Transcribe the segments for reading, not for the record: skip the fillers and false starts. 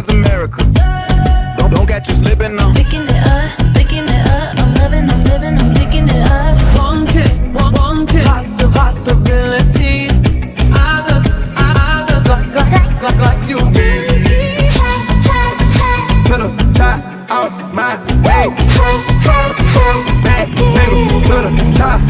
is America. Don't catch you slipping now. Picking it up, I'm loving, I'm living, I'm picking it up. One kiss, lots of possibilities. I look like you do. To the top of my way. Baby, to the top.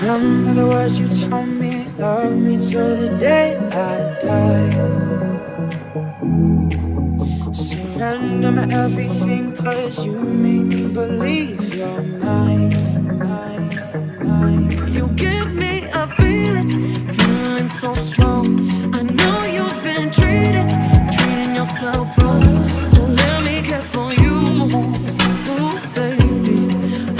Remember the words you told me, love me till the day I die. Surrender my everything, cause you made me believe you're mine. You give me a feeling so strong. I know you've been treating yourself wrong. So let me care for you, ooh, baby.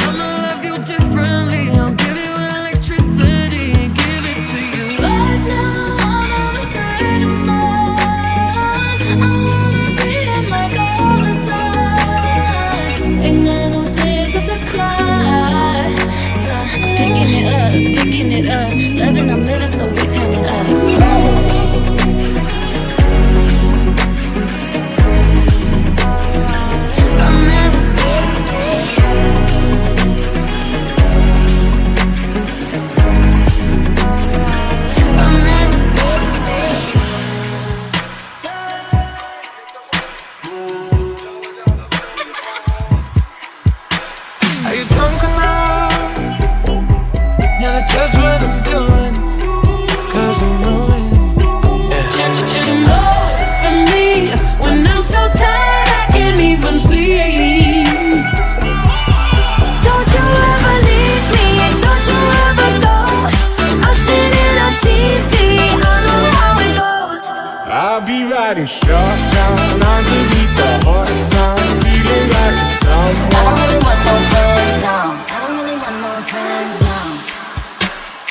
I'ma love you differently. I'll give you electricity and give it to you. Right now, I'm on the side of mine. I wanna be in like all the time. Ain't got no tears left to cry. So, picking it up. Loving, I'm living, so we turn it up. Are you drunk enough? Gotta judge what I'm doing, cause I'm knowing. You know for me, when I'm so tired I can't even sleep. Don't you ever leave me, and don't you ever go. I've seen it on TV, I know how it goes. I'll be riding shotgun underneath the hot sun, feeling like I someone. don't really want no friends now. I don't really want no friends now.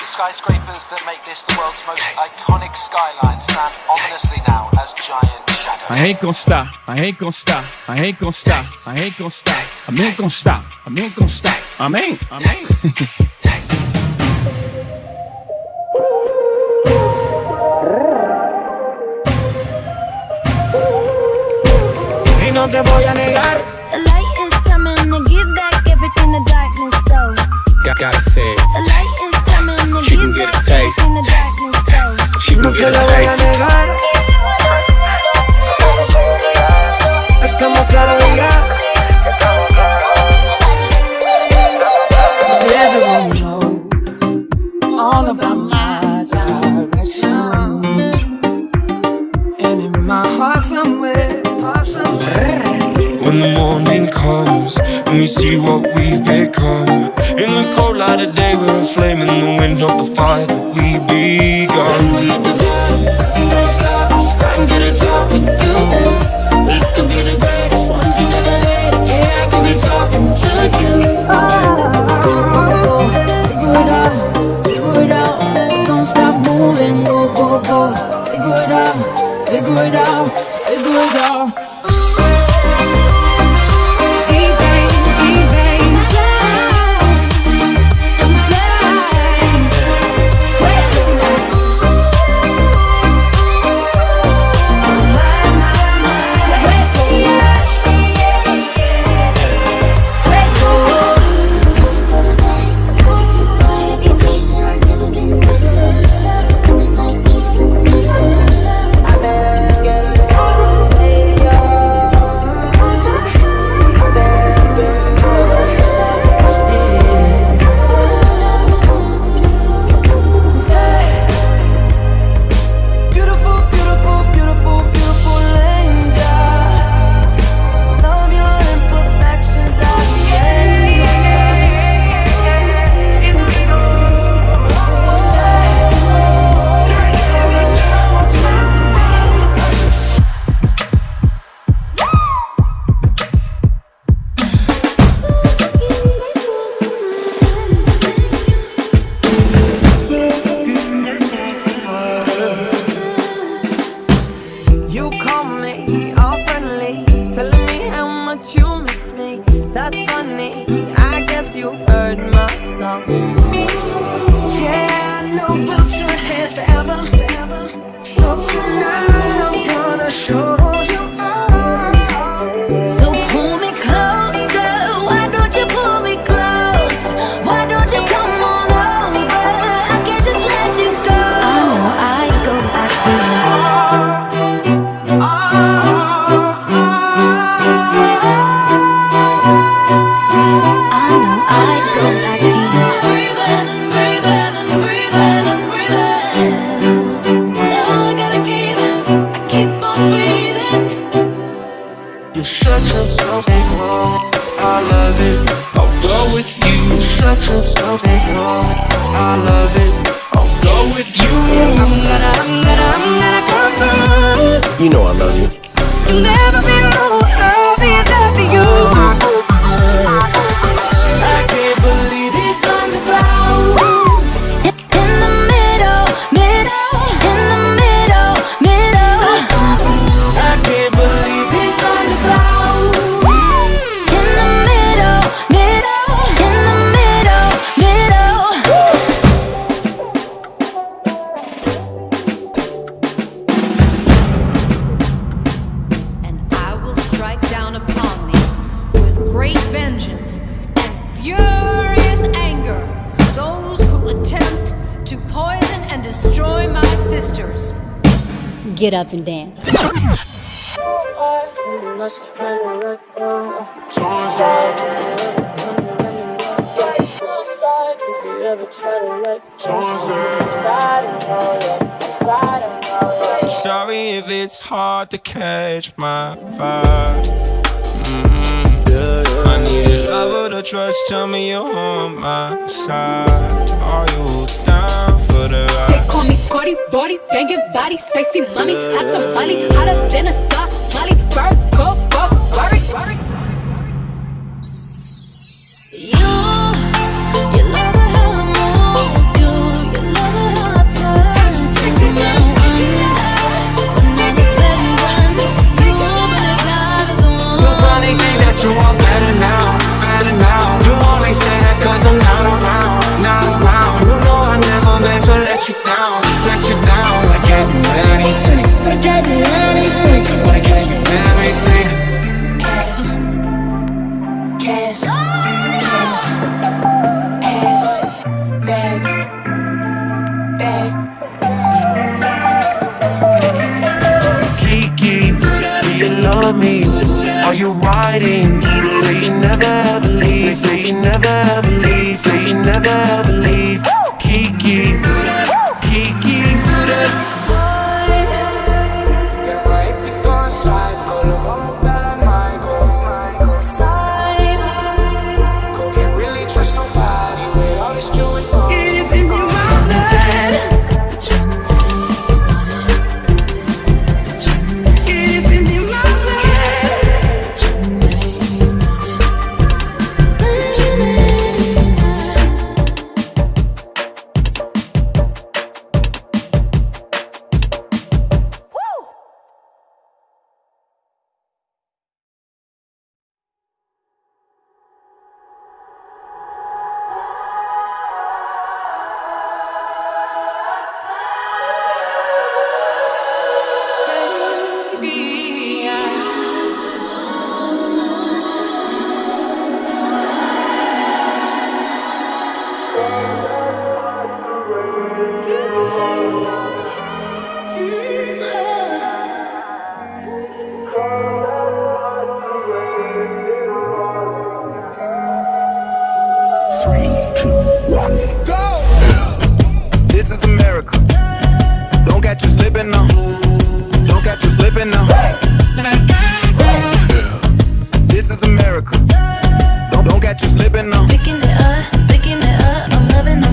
The skyscrapers that make this the world's most iconic skyline stand ominously now as giant shadows. I ain't gon' stop, I ain't gon' stop, I ain't gon' stop, I ain't gon' stop, I ain't gon' stop, I ain't gon' stop, I ain't. Y no te voy a negar. The light is coming to give back everything the darkness stole. Gotta say it. The light is coming to She can give get a back taste. everything the darkness stole. She No gon' te get lo a voy a taste. negar. Estamos claros y ya. Everyone knows all about my direction, and in my heart somewhere. When the morning comes and we see what we've become, in the cold light of day we're a flame in the wind of the fire that we begun. We hit the bottom, we won't stop. I can get a top with you. We could be the greatest ones you never had. Yeah, I could be talking to you. Figure it out, don't stop moving, go, go, go. Figure it out, figure it out, figure it out. These days, I'm flying. Oh my, my, my. know we'll join hands forever. So tonight I'm gonna show you all. So pull me closer, why don't you pull me close? Why don't you come on over? I can't just let you go. I know I'd go back to you. I know I'd go back to you. Breathe in and breathe in and breathe in and breathe in. Now I gotta keep on breathing. You're such a something wrong, I love it. I'll go with you. You're such a something wrong, I love it. I'll go with you. I'm gonna come through. You know I love you. You'll never be alone, I'll be enough for you. I can't believe it. This on the ground, in the middle, in the middle. I can't believe it. This on the ground, in the middle, in the middle. And I will strike down upon thee with great vengeance and furious anger those who attempt to poison and destroy my sisters. Get up and dance. Sorry if it's hard to catch my vibe. I need a lover to trust. Tell me you're on my side. Are you down for the They ride? call me Cardi, body, banging body, spicy mommy, hot tamale, hotter than a Somali, Virgo, worry. You love it how I move you. You love it how I touch you. When I was 7, you open the eyes and You probably think that you are better now. You only say that cause I'm not around. You know I never meant to let you down. I gave you anything. I gave you everything. Cash, ass, bags, bag. Kiki, do you love me? Are you riding? Say you never ever leave. Say you never ever leave. Say you never ever leave. Kiki. It is in my blood. It is in my This is America. Don't catch you slipping now. Don't catch you slipping now. This is America. Don't catch you slipping now. picking it up, I'm living,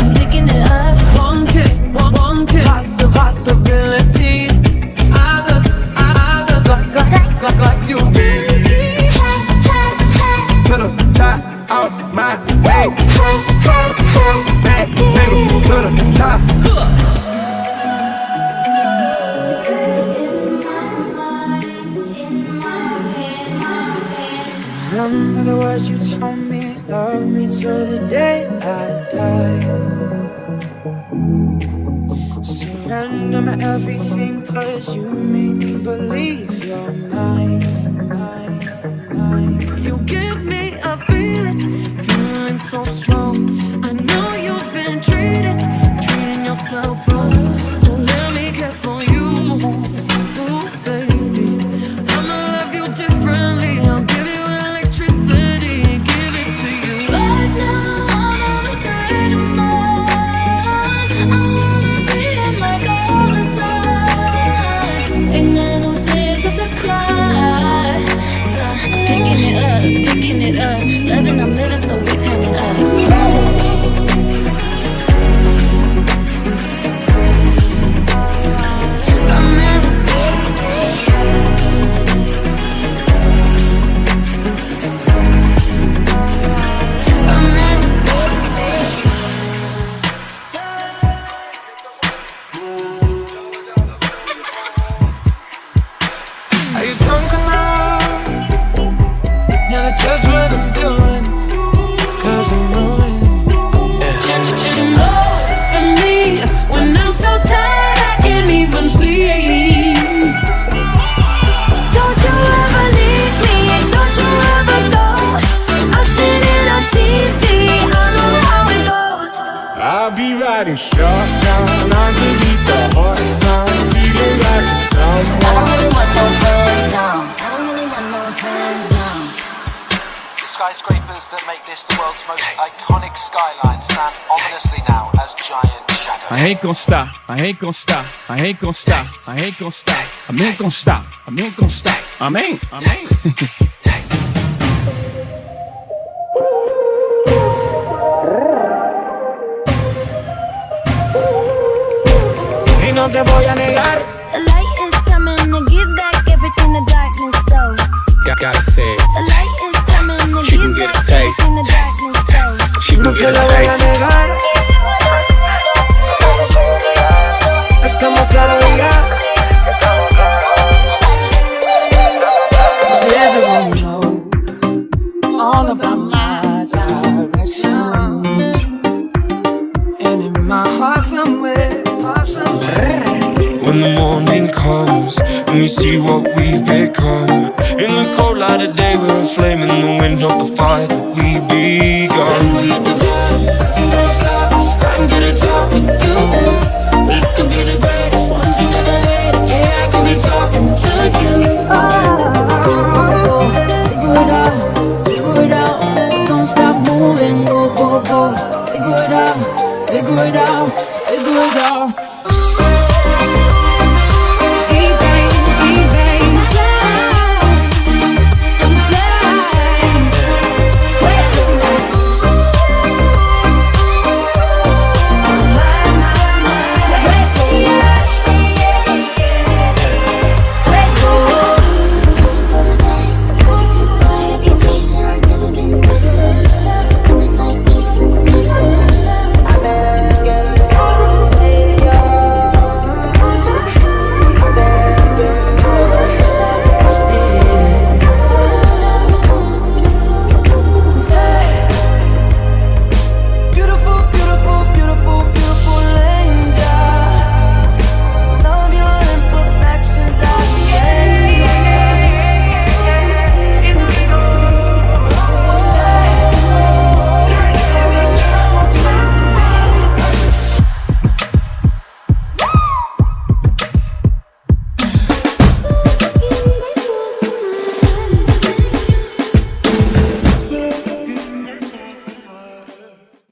I'm picking it up. One kiss, Surrender my everything, cause you made me believe you're mine, mine, mine. You give me a feeling, feeling so strong. I know you've been treating yourself wrong. So let me care for you, ooh, baby. I'ma love you differently. I'll give you electricity, give it to you. But now I wanna say no more. I wanna be in like all the time. Ain't got no tears left to cry. So picking it up, loving I'm living, so we turn it up. Are you drunk enough? Never judge what I'm doing, cause I'm ruined. For me, when I'm so tired, I can't even sleep. Don't you ever leave me, and don't you ever go. I've seen it on TV, I know how it goes. I'll be riding shotgun underneath the hot sun, feeling like a someone. I don't really want no friends now. I don't really want no friends now. The skyscrapers that make this the world's most iconic skyline stand ominously now as giant shadows. I ain't gon' stop, I ain't gon' stop, I ain't gon' stop, I ain't gon' stop, I ain't gon' stop, I ain't gon' stop, I ain't. Y no te voy a negar. The light is coming to give back everything the darkness stole. Gotta say it. The light is coming to She can give get back a taste. everything the darkness stole. She No gon' te get lo a voy a taste. negar. Estamos claros y ya. Everyone knows all about my direction, And in my heart somewhere, When the morning comes and we see what we've become, in the cold light of day we're a flame in the wind of the fire that we begun. We at the bottom, we won't stop. I can get a top with you. We could be the greatest ones who never made it. Yeah, I could be talking to you. Figure it out, don't stop moving, go, go, go. Figure it out, figure it out, figure it out.